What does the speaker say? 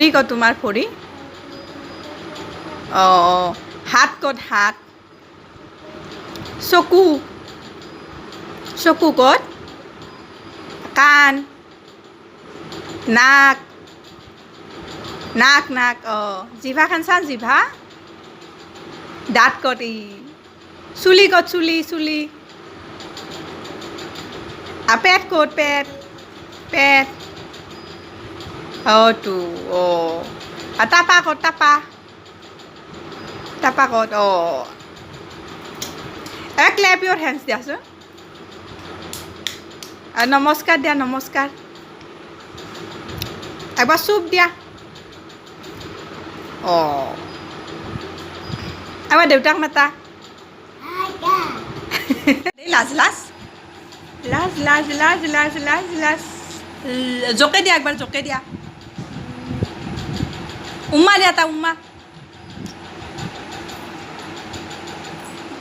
ক'ত তোমাৰ ভৰি অঁ হাত ক'ত হাত চকু চকু ক'ত কাণ নাক নাক নাক অঁ জিভাখন চাওঁ জিভা দাঁত ক'ত ই চুলি ক'ত চুলি চুলি পেট ক'ত পেট পেট তো অঁ টাপা ক'ত টাপা টাপা ক'ত অঁ ক্লেপ ইউৰ হেণ্ডছ দিয়াচোন নমস্কাৰ দিয়া নমস্কাৰ এবাৰ চুপ দিয়া অঁ এবাৰ দেউতাক মাতা লাজ লাজ লাজ লাজ লাজ লাজ লাজ লাজ জোকে দিয়া একবাৰ জোকে দিয়া উম্মা দিয়া এটা উম্মা